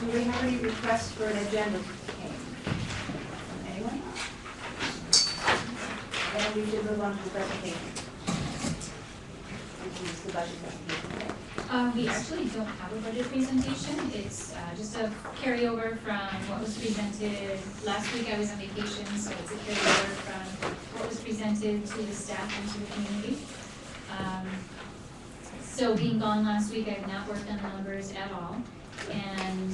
Do we have any requests for an agenda change? Anyone? And we should move on to the presentation. Which is the budget presentation. We actually don't have a budget presentation. It's just a carryover from what was presented. Last week I was on vacation, so it's a carryover from what was presented to the staff and to the community. So being gone last week, I have not worked on the numbers at all. And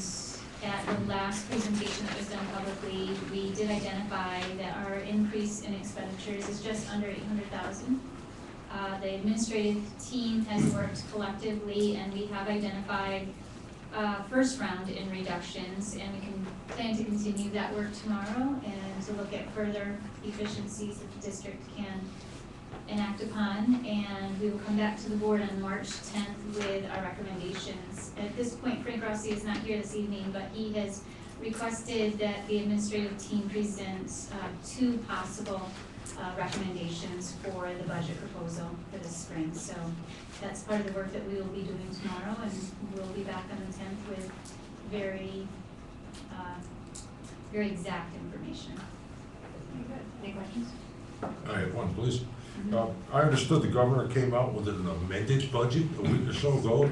at the last presentation that was done publicly, we did identify that our increase in expenditures is just under 800,000. The administrative team has worked collectively, and we have identified first round in reductions, and we can plan to continue that work tomorrow and to look at further efficiencies that the district can enact upon, and we will come back to the board on March 10th with our recommendations. At this point, Frank Rossi is not here this evening, but he has requested that the administrative team present two possible recommendations for the budget proposal for this spring. So that's part of the work that we will be doing tomorrow, and we'll be back on the 10th with very exact information. Very good. Any questions? I have one, please. I understood the governor came out with an amended budget a week or so ago.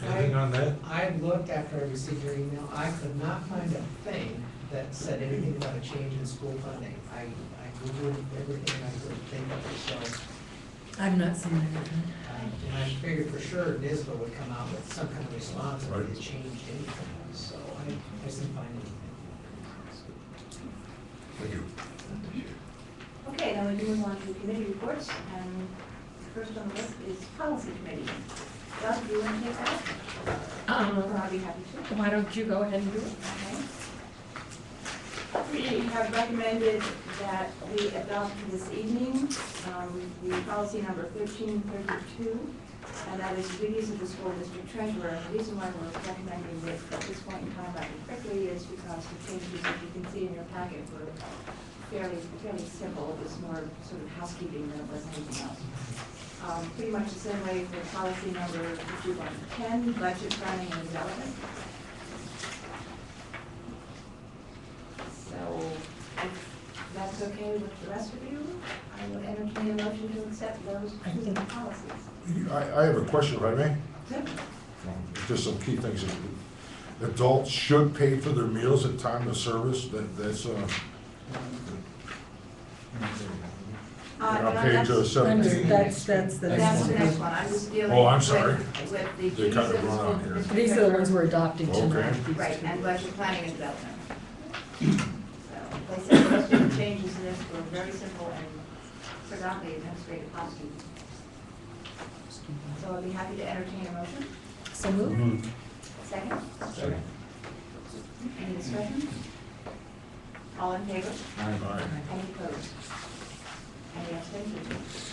Anything on that? I looked after I received your email. I could not find a thing that said anything about a change in school funding. I Googled everything I could think of, so. I've not seen anything. And I figured for sure NISBA would come out with some kind of response if Right. it changed anything, so I just didn't find anything. Thank you. Okay, then we can move on to committee reports, and first on the list is policy committee. Doug, do you want to take that? Or I'll be happy to. Why don't you go ahead and do it? Okay. We have recommended that we adopt this evening the policy number 1332, and that is duties of the school district treasurer. The reason why we're recommending this at this point in time rather quickly is because the changes that you can see in your packet were fairly simple. It was more sort of housekeeping than it was anything else. Pretty much the same way for policy number 5110, budget planning and development. So if that's okay with the rest of you, I would entertain a motion to accept those two policies. I have a question, if I may. Good. Just some key things. Adults should pay for their meals at time of service. That's on page 17. That's That's the next one. I'm just dealing Oh, I'm sorry. with the They duties cut of it the wrong school on here. district These are the treasurer. ones we're adopting tonight. Okay. Right, and budget planning and development. So, they said most of the changes in this were very simple and predominantly administrative housekeeping. So I'd be happy to entertain a motion. So moved. Second? Second. Any discussion? All in favor? Aye. Any opposed? Any abstentions?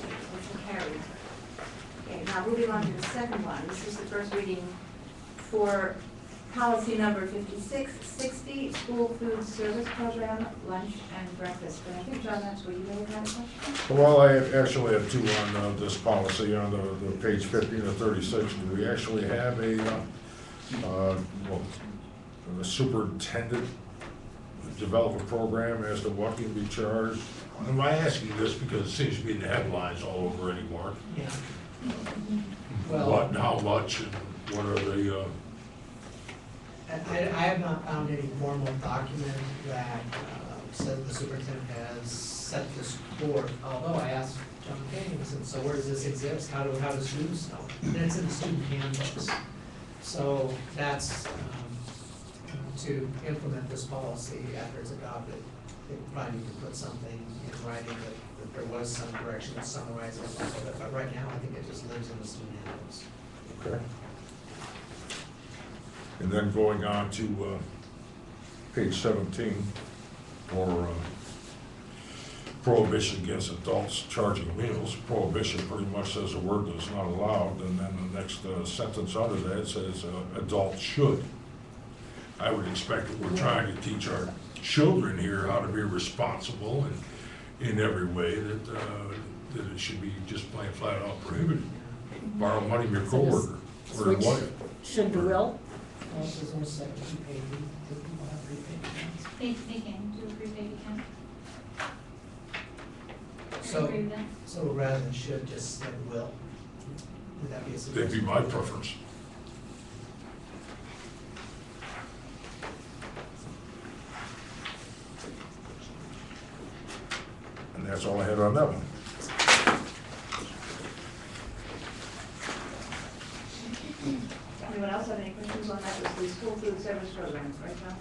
Motion carried. Okay, now moving on to the second one. This is the first reading for policy number 5660, school food service program, lunch and breakfast. And I think, John, that's where you may have had a question? Well, I actually have two on this policy on the page 15 of 36. We actually have a superintendent develop a program as to what can be charged. Am I asking this because it seems to be in the headlines all over anymore? Yeah. What Well, and how much and what are the, I have not found any formal document that said the superintendent has set this forth, although I asked John King, I said, so where does this exist? How do students know? And it's in the student handbooks. So that's to implement this policy after it's adopted. They probably need to put something in writing that there was some direction to summarize it, but right now I think it just lives in the student handbooks. okay. And then going on to page 17 for prohibition against adults charging meals. Prohibition pretty much says a word that's not allowed, and then the next sentence under that says adults should. I would expect that we're trying to teach our children here how to be responsible and in every way that it should be just plain flat out prohibited. Borrow money from your coworker or your Switch. wife. Should to will? Well, it says almost like prepaid, do people have prepaid accounts? They can do a prepaid account. I So- agree with that. So rather than should, just said will. Would that be a suggestion? That'd be my preference. And that's all I had on that one. Anyone else have any questions on that? It was the school food service program, right, John?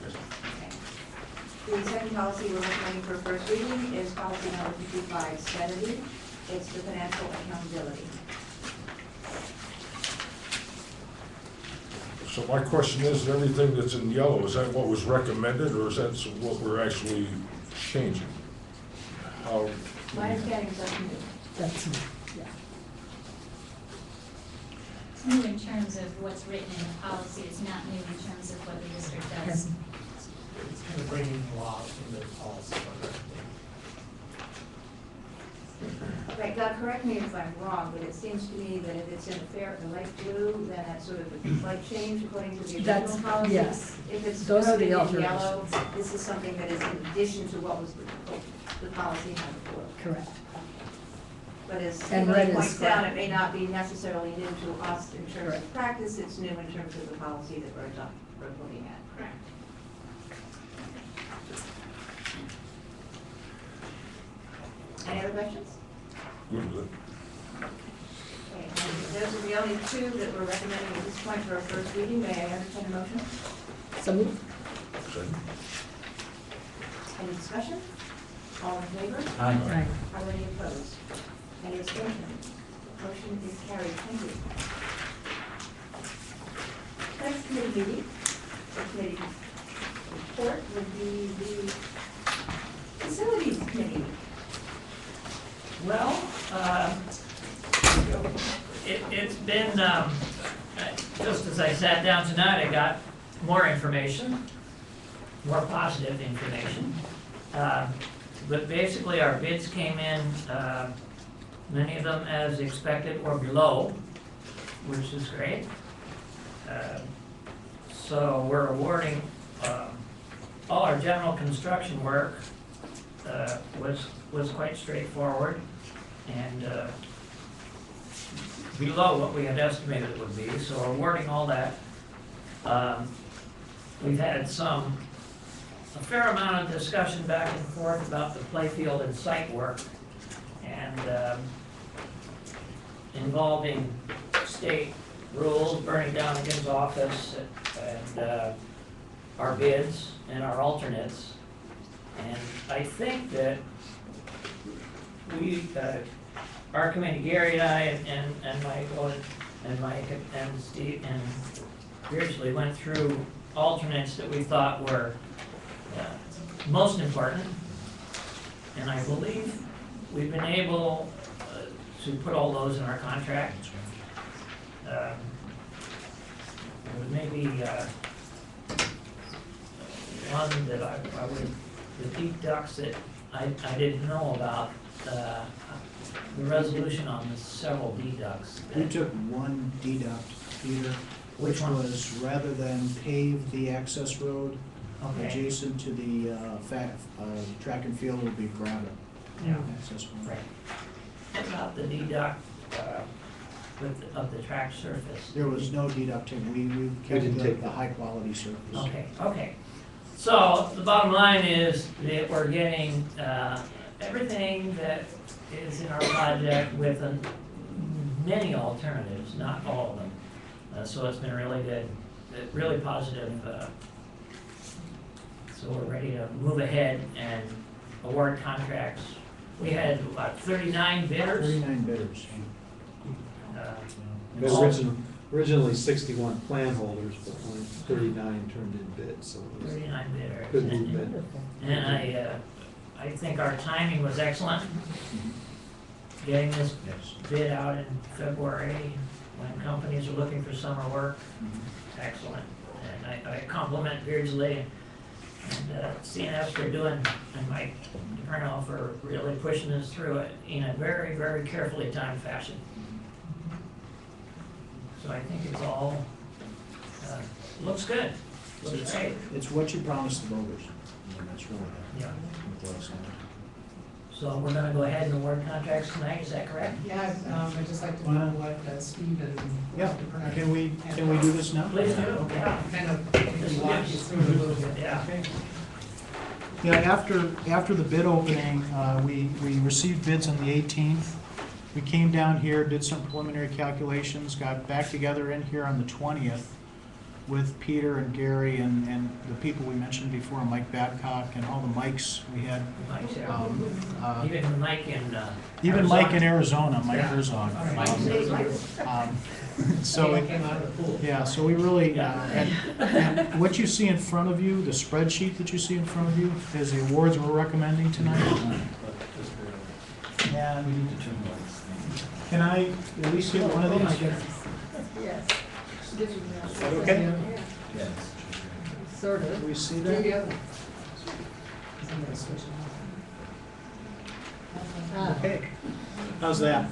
Okay. The second policy we're recommending for first reading is policy number 5570. It's the financial accountability. So my question is, everything that's in yellow, is that what was recommended, or is that what we're actually changing? How? My understanding is that's new. That's, yeah. It's new in terms of what's written in the policy, it's not new in terms of what the district does. It's kind of bringing law into the policy. Right, now correct me if I'm wrong, but it seems to me that if it's in the light blue, then that's sort of a slight change according to the That's, original policy. yes. If it's Those are the coded in yellow, alterations. this is something that is in addition to what was the policy had before. Correct. But as And Kimberly red is points out, correct. it may not be necessarily new to us in terms of Correct. practice, it's new in terms of the policy that we're looking at. Correct. Any other questions? Good with it. Okay, and those are the only two that we're recommending at this point for our first reading. May I entertain a motion? So moved. Second. Any discussion? All in favor? Aye. Are there any opposed? Any abstention? Motion is carried. Thank you. Next committee meeting, or committee report would be the facilities committee. Well, it's been, just as I sat down tonight, I got more information, more positive information. But basically, our bids came in, many of them as expected or below, which is great. So we're awarding all our general construction work was quite straightforward and below what we had estimated it would be, so we're awarding all that. We've had a fair amount of discussion back and forth about the playfield and site work and involving state rules, burning down Jim's office and our bids and our alternates. And I think that we, our committee, Gary and I and Michael and Mike and Steve and Beardsley went through alternates that we thought were most important. And I believe we've been able to put all those in our contract. There was maybe one that I would, the deep ducts that I didn't know about, the resolution on the several deducts. We took one deduct, Peter, Which which one? was rather than pave the access road Okay, adjacent to the track and field would be gravel yeah, access road. right. About the deduct, of the track surface. There was no deducting, we kept the high quality surface. Okay. So the bottom line is that we're getting everything that is in our project with many alternatives, not all of them. So it's been really good, really positive. So we're ready to move ahead and award contracts. We had about 39 bidders. 39 bidders. And all- Originally 61 plan holders, but only 39 turned in bids, so it was 39 bidders. good movement. Wonderful. And I think our timing was excellent. Getting this Yes. bid out in February when companies are looking for summer work, excellent. And I compliment Beardsley and CNF for doing, and Mike DePerno for really pushing this through it in a very, very carefully timed fashion. So I think it's all Looks good. So Looks great. it's what you promised the voters, and that's really Yeah. what last night. So we're gonna go ahead and award contracts tonight, is that correct? Yeah, I'd just like to know what Steve and. Yeah, can we do this now? Please do, Okay. yeah. Kind of maybe walk you through a little bit. Yeah. Yeah, after the bid opening, we received bids on the 18th. We came down here, did some preliminary calculations, got back together in here on the 20th with Peter and Gary and the people we mentioned before, Mike Babcock and all the mics we had. Mike's here. Even Even Mike in, Mike in Arizona, Mike Yeah. Herzog. Um, So So, it came out of the pool. yeah, so we really, and what you see in front of you, the spreadsheet that you see in front of you, is the awards we're recommending tonight. And can I at least get one of these? Yes. Is that okay? Sort of. Do we see Do that? the other. Somebody switch it Ah, Okay. How's that? much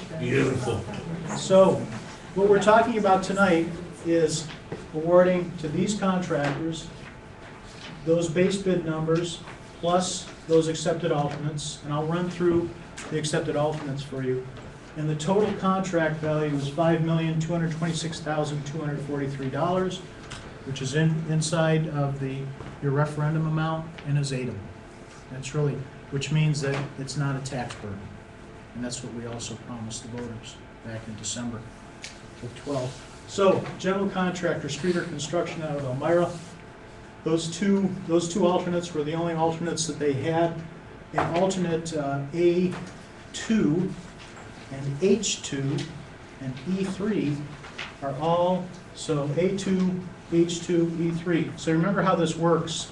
better. Beautiful. So, what we're talking about tonight is awarding to these contractors those base bid numbers plus those accepted alternates, and I'll run through the accepted alternates for you. And the total contract value is $5,226,243, which is inside of your referendum amount and is ATM. That's really, which means that it's not a tax burden. And that's what we also promised the voters back in December of 12. So, general contractor, Streeter Construction out of Elmira. Those two alternates were the only alternates that they had. And alternate A2 and H2 and E3 are all, so A2, H2, E3. So remember how this works,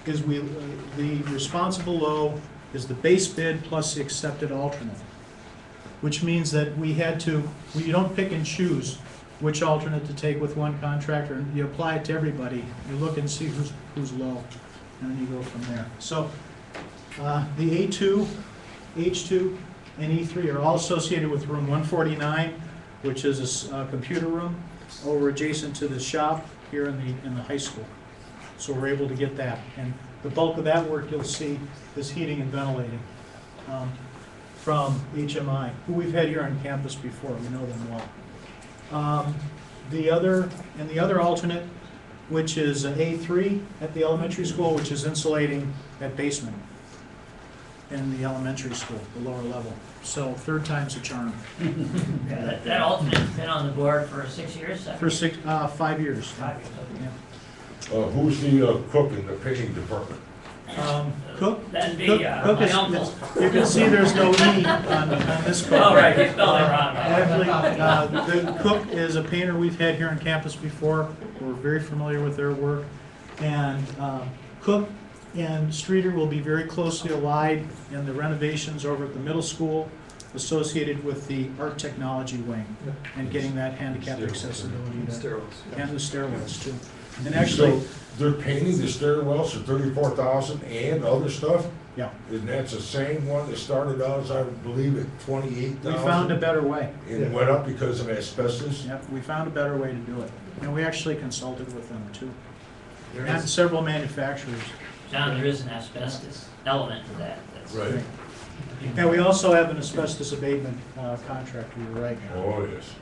is the responsible low is the base bid plus the accepted alternate, which means that we don't pick and choose which alternate to take with one contractor, and you apply it to everybody. You look and see who's low, and then you go from there. So the A2, H2, and E3 are all associated with room 149, which is a computer room over adjacent to the shop here in the high school. So we're able to get that. And the bulk of that work you'll see is heating and ventilating from HMI, who we've had here on campus before. We know them well. The other alternate, which is an A3 at the elementary school, which is insulating that basement in the elementary school, the lower level. So third time's a charm. yeah, that alternate's been on the board for 6 years, 7 For 5 years. 5 years, okay. Yeah. Who's the cook in the painting department? Cook? That'd be Cook my is, uncle. you can see there's no E on this cook. Oh, right, you spelled it wrong. Actually, the cook is a painter we've had here on campus before. We're very familiar with their work. And Cook and Streeter will be very closely allied in the renovations over at the middle school associated with the art technology wing and getting that handicap accessibility. And the stairwells too. And actually, So they're painting the stairwells for $34,000 and other stuff? yeah, And that's the same one that started out, as I believe, at $28,000? we found a better way. And went up because of asbestos? Yep, we found a better way to do it. And we actually consulted with them too. There And is, several manufacturers. John, there is an asbestos element to that. That's- Right. And we also have an asbestos abatement contractor, you're right. Oh, yes.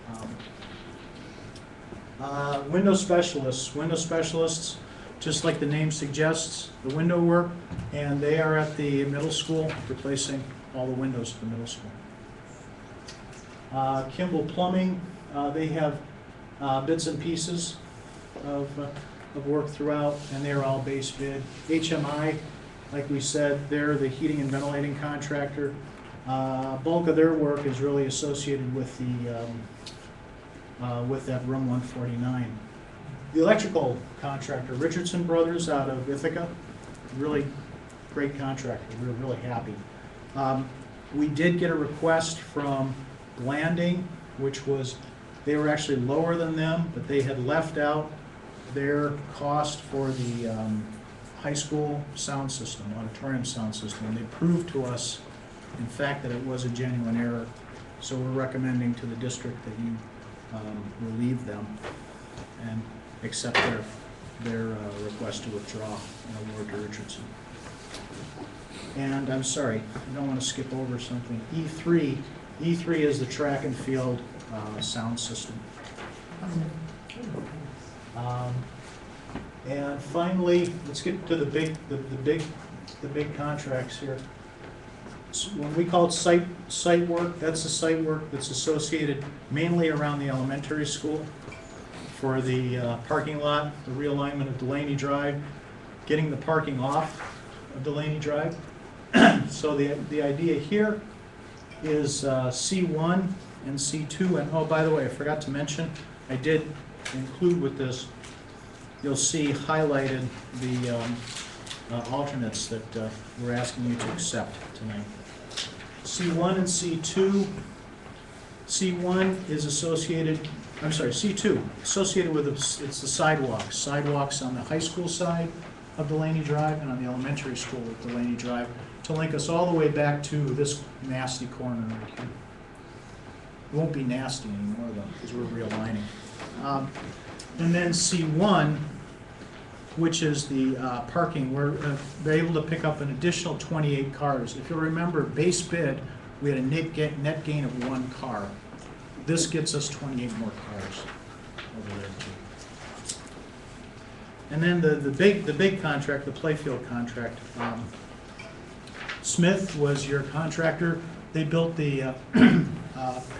Window specialists. Window specialists, just like the name suggests, the window work, and they are at the middle school, replacing all the windows at the middle school. Kimball Plumbing, they have bits and pieces of work throughout, and they're all base bid. HMI, like we said, they're the heating and ventilating contractor. Bulk of their work is really associated with that room 149. The electrical contractor, Richardson Brothers out of Ithaca, really great contractor. We're really happy. We did get a request from Landing, which was, they were actually lower than them, but they had left out their cost for the high school sound system, auditorium sound system. And they proved to us, in fact, that it was a genuine error. So we're recommending to the district that you relieve them. And accept their request to withdraw and award to Richardson. And I'm sorry, I don't want to skip over something. E3 is the track and field sound system. And finally, let's get to the big contracts here. So when we call it site work, that's the site work that's associated mainly around the elementary school for the parking lot, the realignment of Delaney Drive, getting the parking off of Delaney Drive. So the idea here is C1 and C2, and oh, by the way, I forgot to mention, I did include with this, you'll see highlighted the alternates that we're asking you to accept tonight. C1 and C2. C1 is associated, I'm sorry, C2, associated with, it's the sidewalks. Sidewalks on the high school side of Delaney Drive and on the elementary school of Delaney Drive to link us all the way back to this nasty corner right here. It won't be nasty anymore though, because we're realigning. And then C1, which is the parking, we're able to pick up an additional 28 cars. If you'll remember, base bid, we had a net gain of 1 car. This gets us 28 more cars over there too. And then the big contract, the Playfield contract. Smith was your contractor. They built the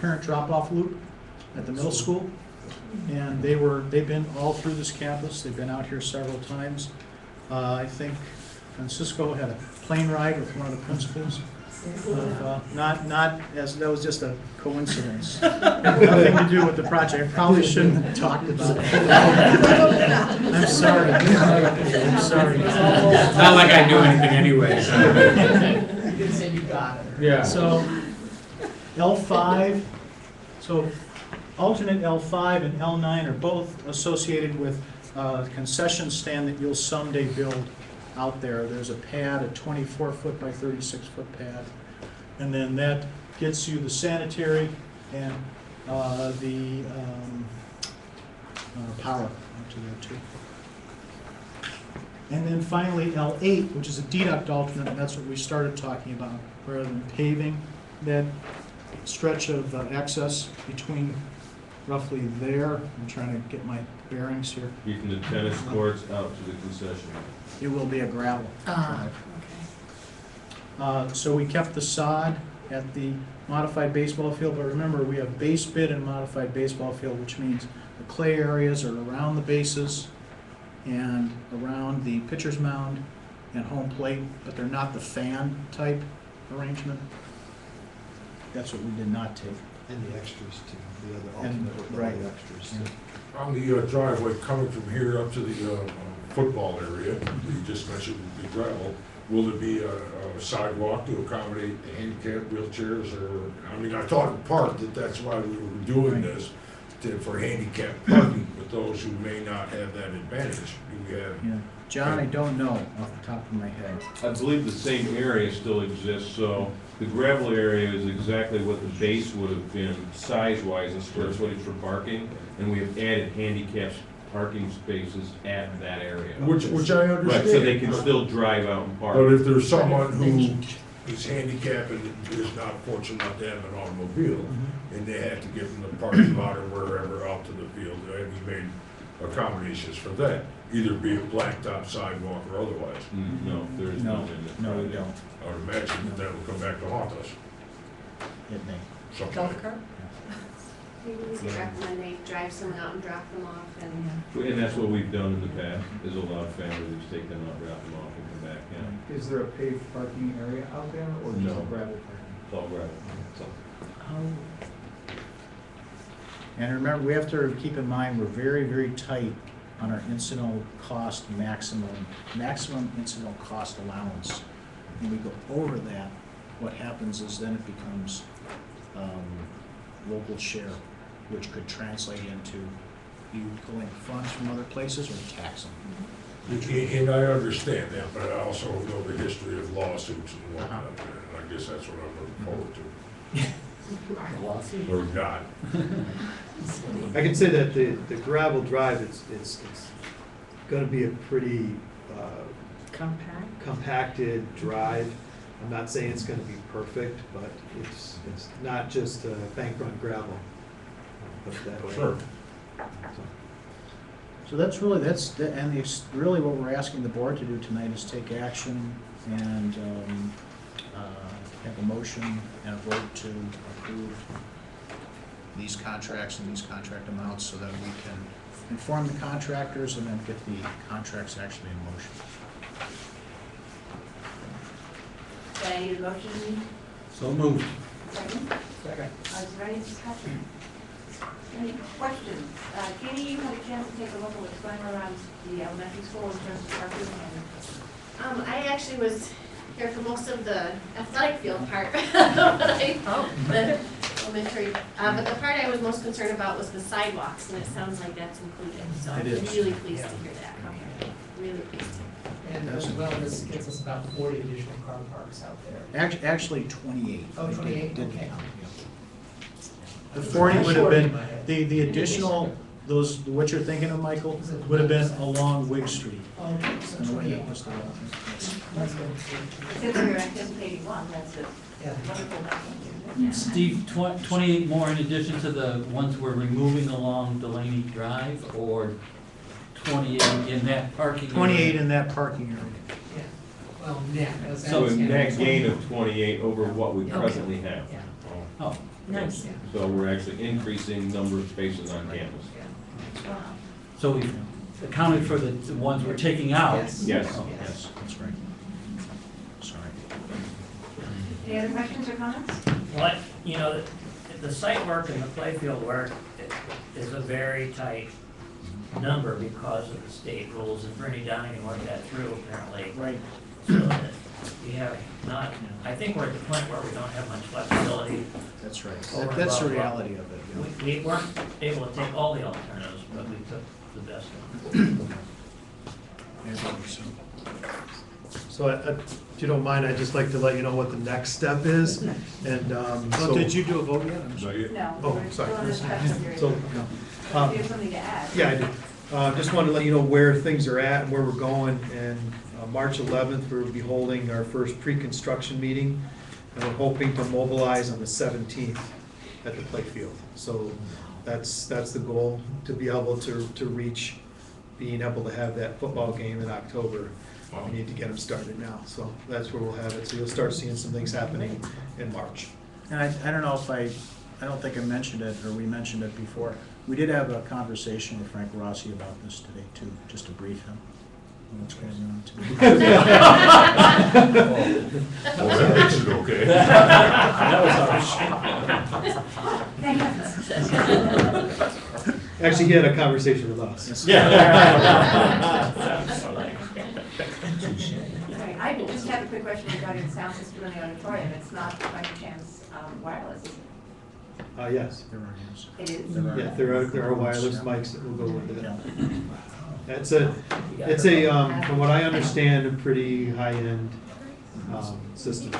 parent drop-off loop at the middle school. And they've been all through this campus. They've been out here several times. I think Francisco had a plane ride with one of the principals. Not as, that was just a coincidence. Nothing to do with the project. I probably shouldn't have talked about it. I'm sorry. I'm sorry. Not like I knew anything anyway. So. You did say you got it. Yeah. So L5, so alternate L5 and L9 are both associated with a concession stand that you'll someday build out there. There's a pad, a 24-foot by 36-foot pad, and then that gets you the sanitary and the power up to there too. And then finally L8, which is a deduct alternate, and that's what we started talking about, rather than paving that stretch of access between roughly there. I'm trying to get my bearings here. From the tennis courts out to the concession. It will be a gravel drive. Okay. So we kept the sod at the modified baseball field, but remember, we have base bid and modified baseball field, which means the clay areas are around the bases and around the pitcher's mound and home plate, but they're not the fan type arrangement. That's what we did not take. And the extras too, the other And- alternate, right. the extras. Yeah. On the driveway coming from here up to the football area, you just mentioned the gravel, will there be a sidewalk to accommodate the handicap wheelchairs, or, I mean, I thought in part that that's why we were doing this, for handicap parking, with those who may not have that advantage. Do we have, Yeah. John, I don't know off the top of my head. I believe the same area still exists, so the gravel area is exactly what the base would have been size-wise and square footage for parking, and we have added handicap parking spaces at that area. which I understand. Right, so they can still drive out and park. But if there's someone who is handicapped and is not fortunate enough to have an automobile, and they have to get from the parking lot or wherever out to the field, and we made accommodations for that, either be a blacktop sidewalk or otherwise. No, there is No, none in the no, we project. don't. I would imagine that that will come back to haunt us It may. someday. Golf cart? Maybe we could recommend they drive someone out and drop them off and. And that's what we've done in the past, is allowed families to take them out, drop them off, and come back, yeah. Is there a paved parking area out there or just No. gravel parking? It's all gravel. So, And remember, we have to keep in mind, we're very, very tight on our incidental cost maximum incidental cost allowance. When we go over that, what happens is then it becomes local share, which could translate into you pulling funds from other places or taxing. And I understand that, but I also know the history of lawsuits and whatnot, and I guess that's what I'm looking forward to. Or not. I can say that the gravel drive, it's gonna be a pretty compacted drive. I'm not saying it's gonna be perfect, but it's not just bank run gravel. Put it that way. Sure. So that's really, really what we're asking the board to do tonight is take action and have a motion and a vote to approve these contracts and these contract amounts so that we can inform the contractors and then get the contracts actually in motion. Okay, I need a motion, So moved. second. Second. Is there any discussion? Any questions? Katie, you had a chance to take a look at what's going on around the elementary school in terms of parking and I actually was here for most of the athletic field part. The elementary, but the part I was most concerned about was the sidewalks, and it sounds like that's included, so I'm It is. really pleased to hear that. Really pleased. And as well, this gets us about 40 additional car parks out there. Actually, 28. Oh, 28, Didn't okay. count, yeah. The 40 would have been, the additional, those, what you're thinking of, Michael, would have been along Wig Street. Oh, so And the way 28. that was developed, yes. That's good. since we're anticipating one, that's a Yeah. wonderful thing. Steve, 28 more in addition to the ones we're removing along Delaney Drive, or 28 in that parking area? 28 in that parking area. Yeah. Well, net. as So a that's- net gain of 28 over what we presently have. Yeah. Oh, Nice. Yeah. So we're actually increasing number of spaces on campus. Wow. so we've accounted for the ones we're taking out? Yes. Yes. Oh, Yes, that's right. Sorry. Any other questions or comments? Well, you know, the site work and the playfield work is a very tight number because of the state rules, and Bernie Donegan worked that through apparently. Right. So that we have not, I think we're at the point where we don't have much flexibility. That's right. Over That's the above what- reality of it. yeah. We weren't able to take all the alternatives, but we took the best one. I think so. So if you don't mind, I'd just like to let you know what the next step is, and, So so. did you do a vote yet? I'm Is sorry. that it? No, Oh, we're sorry. still in discussion period. So, Do um, you have something to add? Yeah, I do. Just wanted to let you know where things are at and where we're going. And March 11th, we'll be holding our first pre-construction meeting, and we're hoping to mobilize on the 17th at the playfield. So that's the goal, to be able to reach being able to have that football game in October. We need to get them started now, so that's where we'll have it. So you'll start seeing some things happening in March. And I don't know if I don't think I mentioned it, or we mentioned it before. We did have a conversation with Frank Rossi about this today too, just to brief him on what's going on today. Well, that makes it okay. Thank you. Actually, he had a conversation with us. Okay, I just have a quick question regarding the sound system in the auditorium. It's not by any chance wireless, is it? Yes. There are, yes. It is? Yeah, there are wireless mics that will go with it. Yeah. It's a, from what I understand, a pretty high-end system.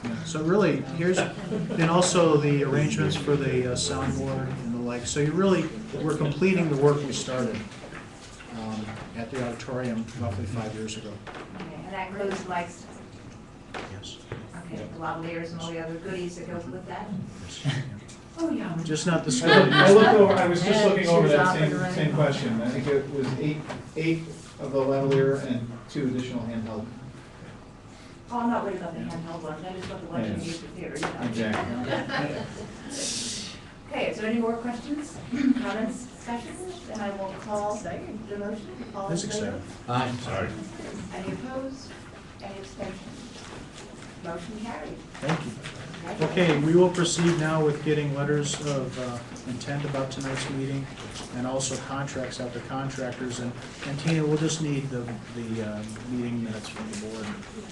Yeah. So really, here's, and also the arrangements for the soundboard and the like. So we're completing the work we started at the auditorium roughly 5 years ago. Okay, and that includes mics, Yes. okay, the lavaliers and all the other goodies that goes with that? Yes. Oh, yeah. Just not the I was just looking over Shoes that off and running. same question. I think it was eight of the lavalier and 2 additional handheld. Oh, I'm not worried about the handheld ones, I just want the ones you Yes. use for theater, you know. Exactly. Okay, is there any more questions, comments, discussions? Then I will call the motion. All in That's favor? exciting. Aye. Sorry. Any opposed? Any abstentions? Motion carried. Thank you. Okay, we will proceed now with getting letters of intent about tonight's meeting and also contracts out to contractors. And Tina, we'll just need the meeting minutes from the board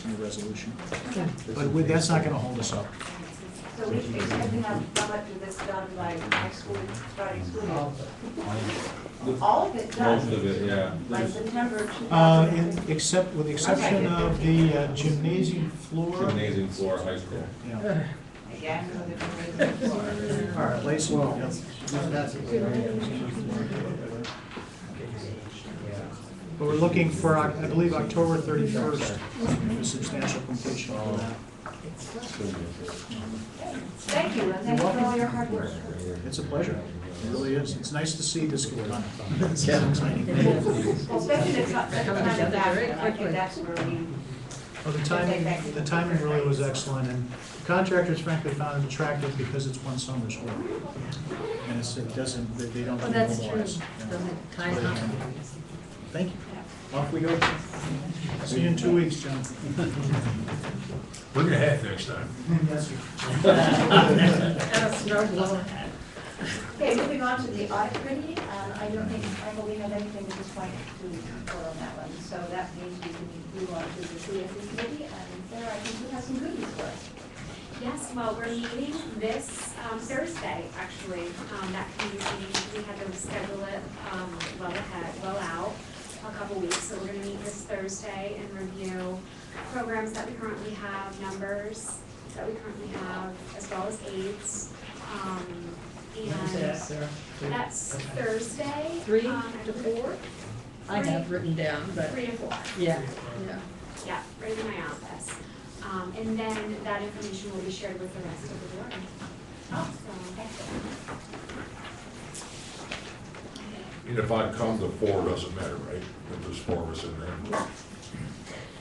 and the resolution. But that's not going to hold us up. So we expect to have how much of this done by next school, starting school year? All of it done? Most of it, yeah. By September 2006? With the exception of the gymnasium floor. Gymnasium floor, high school. Yeah. Again, for the fundraising for. All right, Lacey, yep. That's it. But we're looking for, I believe, October 31st, for substantial completion of that. Thank you, and thank you for all your hard work. It's a pleasure. It really is. It's nice to see this get done. It's exciting. Well, especially the time of that, and I think that's where we, Well, the timing really was excellent, and contractors frankly found it attractive because it's one summer's work. And it doesn't, they don't Well, that's mobilize. true. Yeah. Doesn't time out. Thank you. Off we go. See you in 2 weeks, John. Bring your hat next time. Yes, sir. And a snow blower. okay, moving on to the audit committee, I don't think, Michael, we have anything at this point to report on that one, so that means we can move on to the CSE committee, and there, I think we have some goodies for us. Yes, well, we're meeting this Thursday, actually. That committee meeting, we had to schedule it well out, a couple weeks. So we're gonna meet this Thursday and review programs that we currently have, numbers that we currently have, as well as aids. When's that, Sarah? That's Thursday. 3 to 4? I have written down, but 3 to 4. yeah. Yeah, right in my office. And then that information will be shared with the rest of the board. So, And if I come, the 4 doesn't matter, right? If there's 4 of us in there.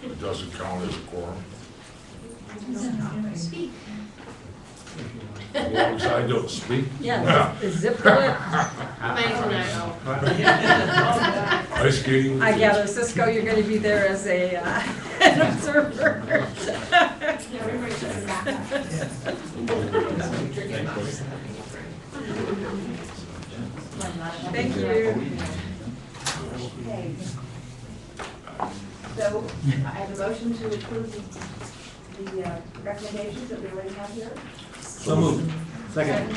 It doesn't count as a quorum. speak. As long as I don't speak. Yeah, zip the lip. Ice skating. with I kids. gather, Cisco, you're gonna be there as a, an observer. Yeah, everybody should back up. Thank you. Okay. So, I have a motion to approve the recommendations that we already have here. So moved. Second.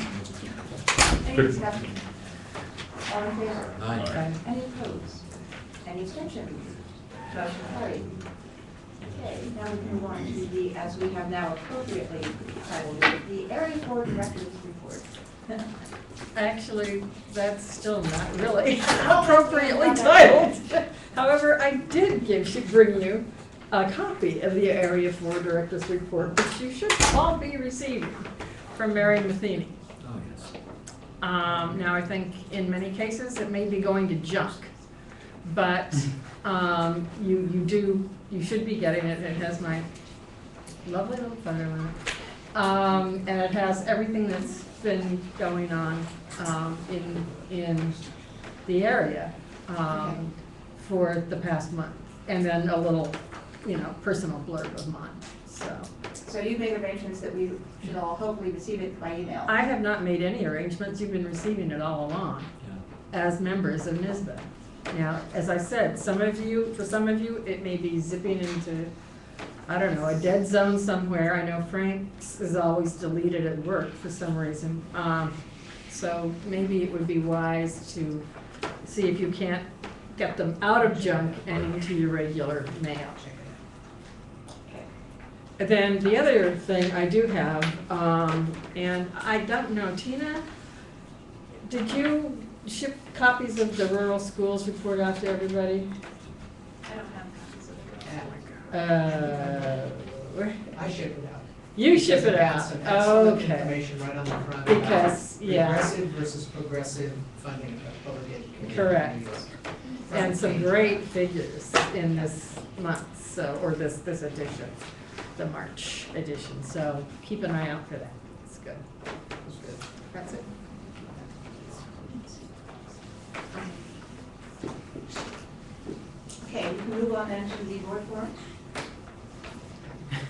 Any discussion? All in favor? Aye. Any opposed? Any abstentions? Motion carried. Okay, now we can move on to the, as we have now appropriately titled it, the Area 4 Directors Report. Actually, that's still not really appropriately titled. However, I did bring you a copy of the Area 4 Directors Report, which you should all be receiving from Mary Matheny. Oh, yes. Now, I think in many cases, it may be going to junk, but you should be getting it. It has my lovely little photo on it. And it has everything that's been going on in the area for the past month. And then a little, personal blurb of mine, so. So you've made arrangements that we should all hopefully receive it by email. I have not made any arrangements. You've been receiving it all along as members of NISBA. Now, as I said, for some of you, it may be zipping into, I don't know, a dead zone somewhere. I know Frank's is always deleted at work for some reason. So maybe it would be wise to see if you can't get them out of junk and into your regular mail. And then the other thing I do have, and I don't know, Tina, did you ship copies of the rural schools report out to everybody? I don't have copies of it. I ship it out. You ship it out, Some excellent okay. information right on the front. Because, yeah. Regressive versus progressive funding of public education. Correct. And some great figures in this month, so, or this edition, the March edition, so keep an eye out for that. It's good. It's good. That's it. Okay, we can move on then to the board forum.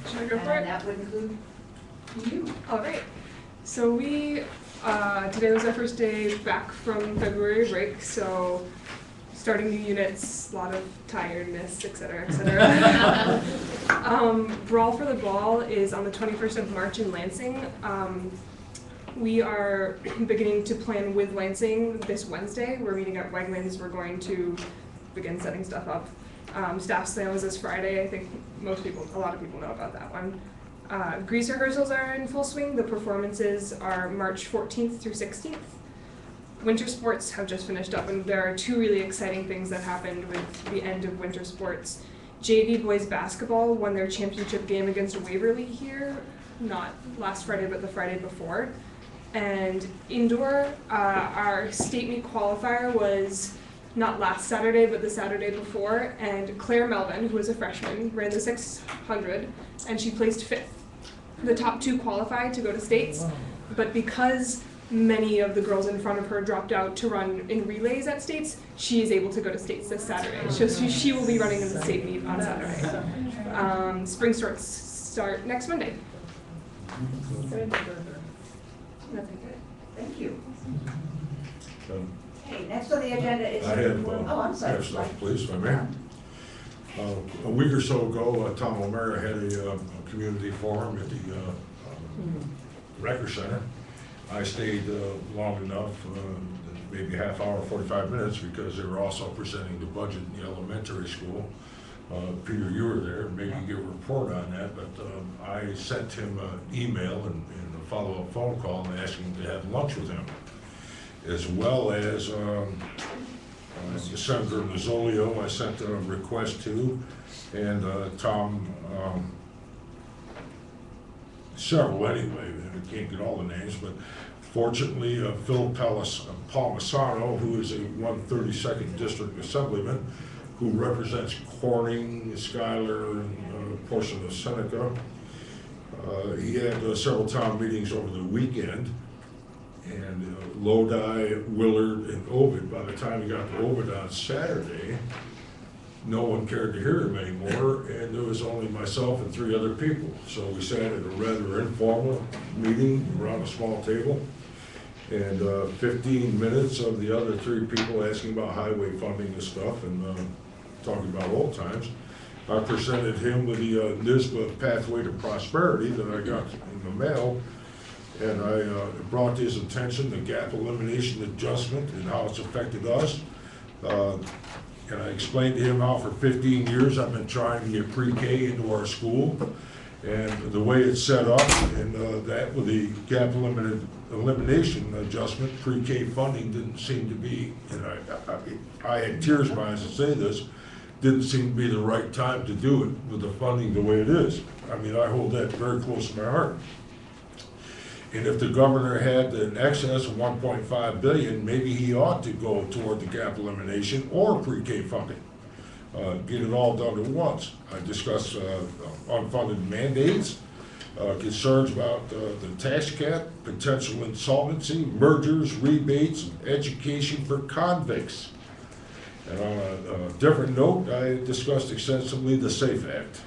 Should I go for And it? that would include you. All right. So we, today was our first day back from February break, so starting new units, a lot of tiredness, et cetera, et cetera. Brawl for the Ball is on the 21st of March in Lansing. We are beginning to plan with Lansing this Wednesday. We're meeting at Wegmans. We're going to begin setting stuff up. Staff sale is this Friday. I think a lot of people know about that one. Grease rehearsals are in full swing. The performances are March 14th through 16th. Winter sports have just finished up, and there are two really exciting things that happened with the end of winter sports. JV boys basketball won their championship game against Waverly here, not last Friday, but the Friday before. And indoor, our state meet qualifier was not last Saturday, but the Saturday before, and Claire Melvin, who was a freshman, ran the 600, and she placed 5th. The top 2 qualified to go to states, but because many of the girls in front of her dropped out to run in relays at states, she is able to go to states this Saturday. So she will be running in the state meet on Saturday. Spring starts start next Monday. Nothing good. Thank you. Um, Okay, next on the agenda is. I have, Oh, I'm sorry. have stuff, please, if I may. A week or so ago, Tom O'Mara had a community forum at the Record Center. I stayed long enough, maybe half hour, 45 minutes, because they were also presenting the budget in the elementary school. Peter, you were there, maybe you give a report on that, but I sent him an email and a follow-up phone call and asked him to have lunch with him, as well as Senator Mazzolio I sent a request to, and Tom, several anyway, I can't get all the names, but fortunately Phil Palmisano, who is a 132nd District Assemblyman, who represents Corning, Schuyler, and a portion of Seneca. He had several town meetings over the weekend, and Lodi, Willard, and Ovid. By the time he got to Ovid on Saturday, no one cared to hear him anymore, and there was only myself and 3 other people. So we sat at a rather informal meeting around a small table, and 15 minutes of the other 3 people asking about highway funding and stuff, and talking about old times. I presented him with the NISBA Pathway to Prosperity that I got in the mail, and I brought to his attention the gap elimination adjustment and how it's affected us. And I explained to him how for 15 years I've been trying to get pre-K into our school, and the way it's set up, and that with the gap elimination adjustment, pre-K funding didn't seem to be, and I had tears in my eyes to say this, didn't seem to be the right time to do it with the funding the way it is. I mean, I hold that very close to my heart. And if the governor had an excess of 1.5 billion, maybe he ought to go toward the gap elimination or pre-K funding. Get it all done at once. I discussed unfunded mandates, concerns about the tax cap, potential insolvency, mergers, rebates, and education for convicts. And on a different note, I discussed extensively the SAFE Act.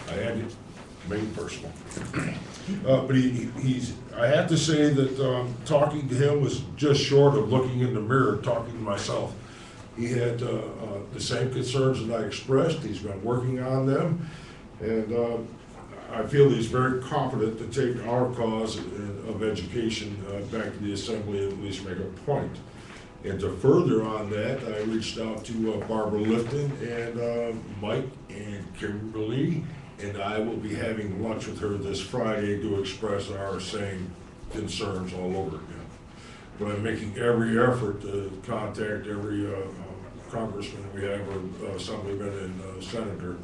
I had it made personal. But I have to say that talking to him was just short of looking in the mirror, talking to myself. He had the same concerns that I expressed. He's been working on them, and I feel he's very confident to take our cause of education back to the Assembly and at least make a point. And to further on that, I reached out to Barbara Lifton and Mike and Kimberly, and I will be having lunch with her this Friday to express our same concerns all over again. But I'm making every effort to contact every congressman we have, or assemblyman and senator,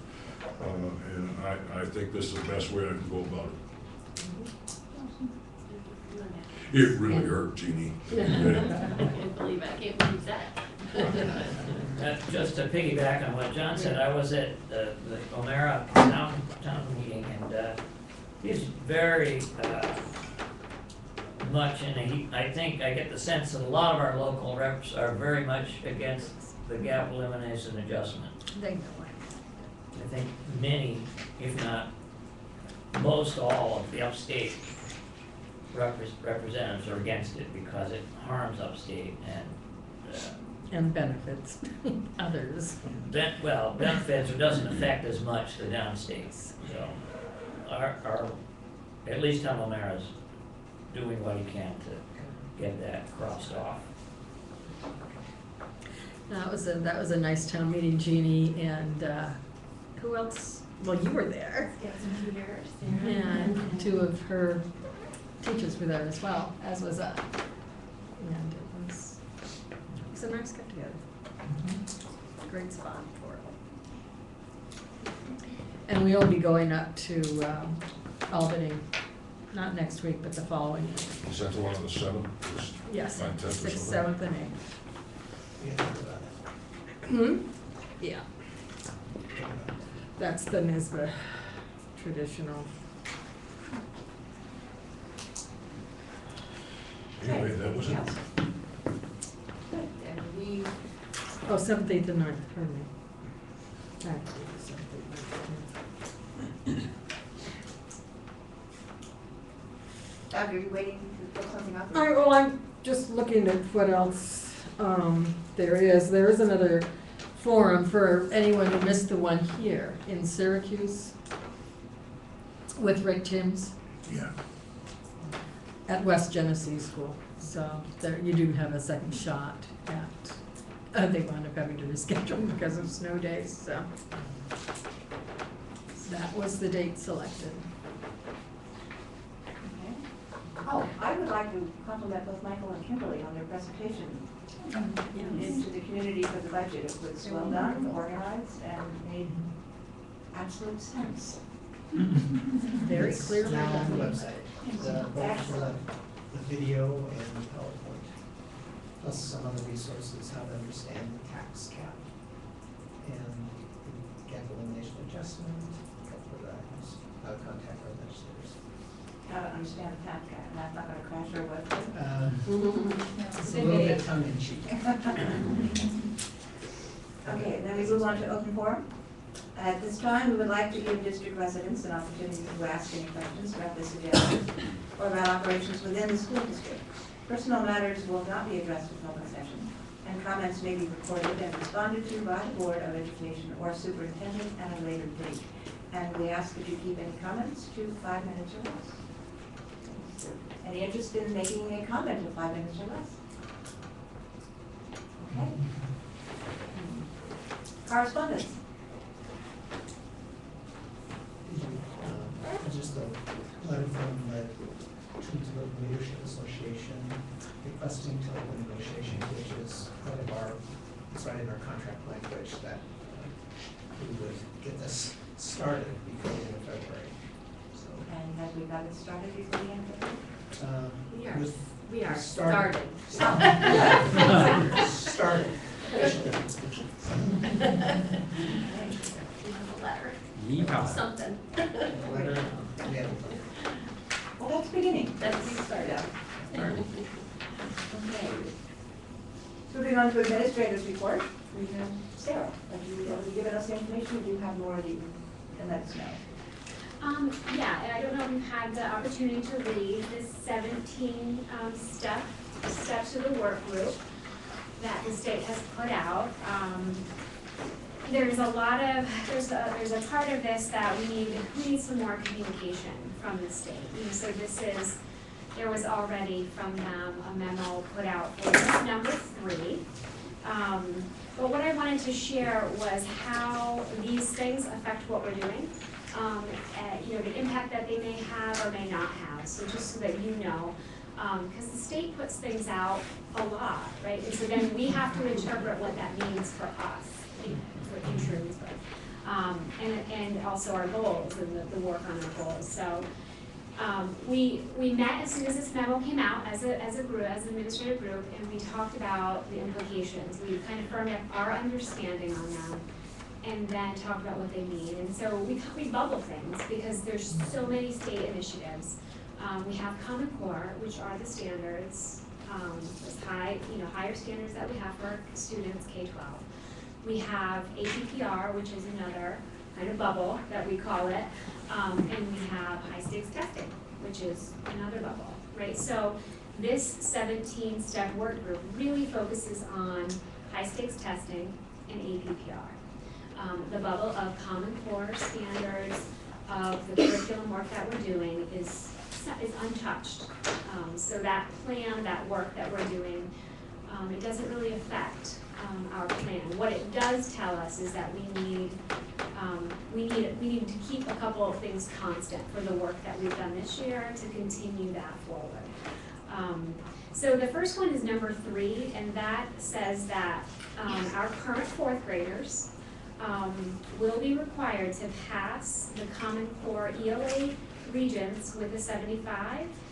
and I think this is the best way I can go about it. It really hurt, Jeannie. I can't believe it, I can't believe that. Just to piggyback on what John said, I was at the O'Mara town meeting, and he's very much I think I get the sense that a lot of our local reps are very much against the gap elimination adjustment. They know I think many, if not most all of the upstate representatives are against it because it harms upstate and benefits others. Benefits or doesn't affect as much the downstates. So our at least Tom O'Mara's doing what he can to get that crossed off. That was a nice town meeting, Jeannie, and who else well, you were there. Get some computers. And two of her teachers were there as well, as was I. And it was a nice get together. Great spot for it. And we will be going up to Albany, not next week, but the following week. Is that the one on the 7th? Yes, 9th, 10th or 6th, something? 7th, and 8th. We have to do that. Hmm? Yeah. That's the NYSBA traditional. Anyway, that was it. Good, and we, Oh, 7th, 8th, and 9th, pardon me. Actually, 7th, 8th, 9th. Doug, are you waiting to fill something up? All right, well, I'm just looking at what else there is. There is another forum for anyone who missed the one here in Syracuse with Rick Timms Yeah. at West Genesee School. So there, you do have a second shot at, they wound up having to reschedule because of snow days, so. That was the date selected. Okay. Oh, I would like to compliment both Michael and Kimberly on their presentation into the community for the budget. It was well done, organized, and made absolute sense. Very It's clearly now on the done. website, both the video and the PowerPoint, plus some other resources, how to understand the tax cap and the gap elimination adjustment, a couple of items, how to contact our legislators. How to understand the tax cap, and that's not gonna crash our website. It's a little bit tongue in cheek. Okay, then we move on to open forum. At this time, we would like to give district residents an opportunity to ask any questions about this agenda or about operations within the school district. Personal matters will not be addressed in public session, and comments may be recorded and responded to by the Board of Education or superintendent at a later date. And we ask that you keep any comments to 5 minutes or less. Any interest in making a comment of 5 minutes or less? Okay. Correspondence. Just a letter from the Twinsburg Leadership Association requesting to open negotiations, which is part of our, it's right in our contract language that we would get this started before the end of February. So, And have we got it started before the end of it? We are, with we are started. started. Started. We have a letter, Yeehaw. something. Letter, yeah. Well, that's beginning. That's the start. Okay. Moving on to administrators report, we have Sarah. Have you given us the information, or do you have more that you can let us know? Yeah, and I don't know if you've had the opportunity to read the 17 steps to the work group that the state has put out. There's a lot of, there's a part of this that we need some more communication from the state. And so there was already from them a memo put out for this number 3. But what I wanted to share was how these things affect what we're doing. The impact that they may have or may not have, so just so that you know. Because the state puts things out a lot, right? And so then we have to interpret what that means for us, for insurance, and also our goals and the work on our goals. So we met as soon as this memo came out as a group, as an administrative group, and we talked about the implications. We kind of firmed up our understanding on them, and then talked about what they mean. And so we bubble things because there's so many state initiatives. We have Common Core, which are the standards, those higher standards that we have for students K-12. We have APPR, which is another kind of bubble that we call it, and we have high stakes testing, which is another bubble, right? So this 17-step work group really focuses on high stakes testing and APPR. The bubble of Common Core standards, of the curriculum work that we're doing is untouched. So that plan, that work that we're doing, it doesn't really affect our plan. What it does tell us is that we need we need to keep a couple of things constant for the work that we've done this year to continue that forward. So the first one is number 3, and that says that our current 4th graders will be required to pass the Common Core ELA Regents with a 75